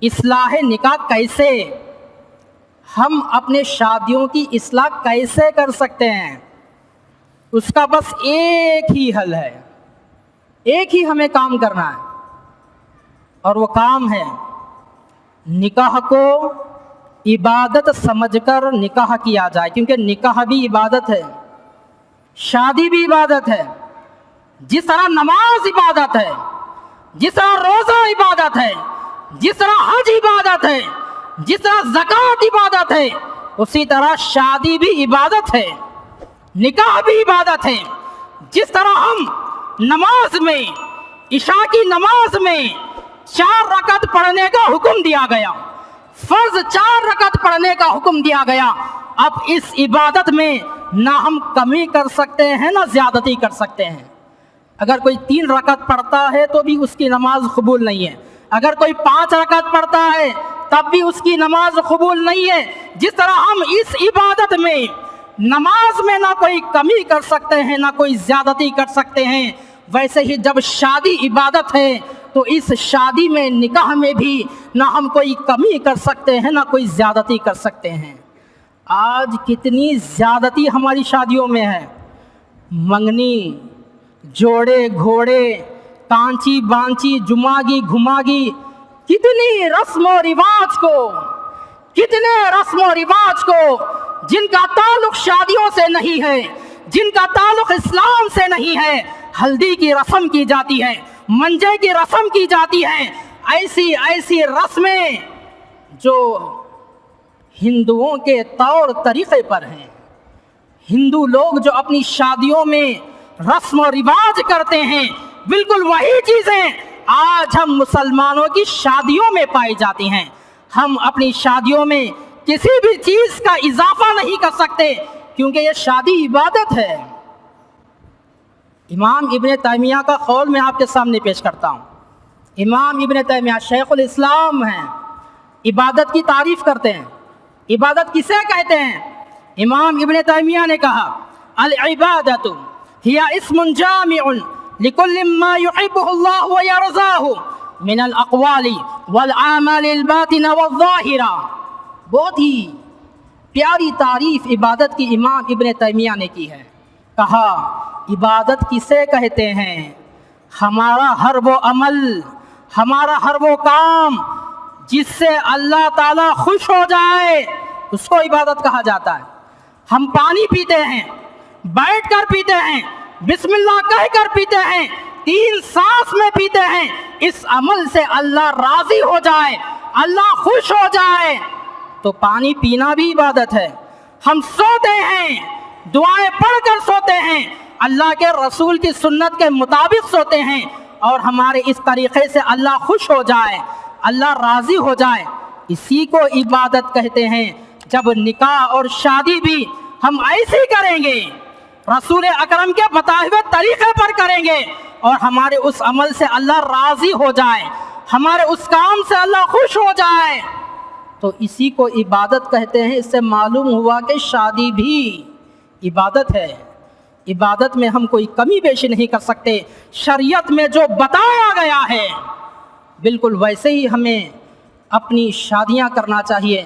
اصلاح نکاح کیسے، ہم اپنے شادیوں کی اصلاح کیسے کر سکتے ہیں، اس کا بس ایک ہی حل ہے، ایک ہی ہمیں کام کرنا ہے، اور وہ کام ہے نکاح کو عبادت سمجھ کر نکاح کیا جائے، کیونکہ نکاح بھی عبادت ہے، شادی بھی عبادت ہے۔ جس طرح نماز عبادت ہے، جس طرح روزہ عبادت ہے، جس طرح حج عبادت ہے، جس طرح زکوٰۃ عبادت ہے، اسی طرح شادی بھی عبادت ہے، نکاح بھی عبادت ہے۔ جس طرح ہم نماز میں، عشاء کی نماز میں 4 رکعت پڑھنے کا حکم دیا گیا، فرض 4 رکعت پڑھنے کا حکم دیا گیا، اب اس عبادت میں نہ ہم کمی کر سکتے ہیں نہ زیادتی کر سکتے ہیں۔ اگر کوئی 3 رکعت پڑھتا ہے تو بھی اس کی نماز قبول نہیں ہے، اگر کوئی 5 رکعت پڑھتا ہے تب بھی اس کی نماز قبول نہیں ہے۔ جس طرح ہم اس عبادت میں، نماز میں نہ کوئی کمی کر سکتے ہیں نہ کوئی زیادتی کر سکتے ہیں، ویسے ہی جب شادی عبادت ہے تو اس شادی میں، نکاح میں بھی نہ ہم کوئی کمی کر سکتے ہیں نہ کوئی زیادتی کر سکتے ہیں۔ آج کتنی زیادتی ہماری شادیوں میں ہے، منگنی، جوڑے گھوڑے، کانچی بانچی، جماگی گھماگی، کتنی رسم و رواج کو، کتنے رسم و رواج کو جن کا تعلق شادیوں سے نہیں ہے، جن کا تعلق اسلام سے نہیں ہے، ہلدی کی رسم کی جاتی ہے، منجے کی رسم کی جاتی ہے، ایسی ایسی رسمیں جو ہندوؤں کے طور طریقے پر ہیں۔ ہندو لوگ جو اپنی شادیوں میں رسم و رواج کرتے ہیں، بالکل وہی چیزیں آج ہم مسلمانوں کی شادیوں میں پائی جاتی ہیں۔ ہم اپنی شادیوں میں کسی بھی چیز کا اضافہ نہیں کر سکتے، کیونکہ یہ شادی عبادت ہے۔ امام ابن تیمیہ کا قول میں آپ کے سامنے پیش کرتا ہوں۔ امام ابن تیمیہ شیخ الاسلام ہیں، عبادت کی تعریف کرتے ہیں۔ عبادت کسے کہتے ہیں؟ امام ابن تیمیہ نے کہا العبادت ہی اسم جامع لکل ما یحبہ اللہ ویرضاہ من الاقوال والاعمال الباطنہ والظاہرہ۔ بہت ہی پیاری تعریف عبادت کی امام ابن تیمیہ نے کی ہے۔ کہا عبادت کسے کہتے ہیں؟ ہمارا ہر وہ عمل، ہمارا ہر وہ کام جس سے اللہ تعالیٰ خوش ہو جائے، اس کو عبادت کہا جاتا ہے۔ ہم پانی پیتے ہیں، بیٹھ کر پیتے ہیں، بسم اللہ کہہ کر پیتے ہیں، 3 سانس میں پیتے ہیں، اس عمل سے اللہ راضی ہو جائے، اللہ خوش ہو جائے تو پانی پینا بھی عبادت ہے۔ ہم سوتے ہیں، دعائیں پڑھ کر سوتے ہیں، اللہ کے رسول کی سنت کے مطابق سوتے ہیں، اور ہمارے اس طریقے سے اللہ خوش ہو جائے، اللہ راضی ہو جائے، اسی کو عبادت کہتے ہیں۔ جب نکاح اور شادی بھی ہم ایسے کریں گے، رسول اکرم کے بتائے ہوئے طریقے پر کریں گے، اور ہمارے اس عمل سے اللہ راضی ہو جائے، ہمارے اس کام سے اللہ خوش ہو جائے، تو اسی کو عبادت کہتے ہیں۔ اس سے معلوم ہوا کہ شادی بھی عبادت ہے۔ عبادت میں ہم کوئی کمی بیشی نہیں کر سکتے۔ شریعت میں جو بتایا گیا ہے بالکل ویسے ہی ہمیں اپنی شادیاں کرنا چاہیے۔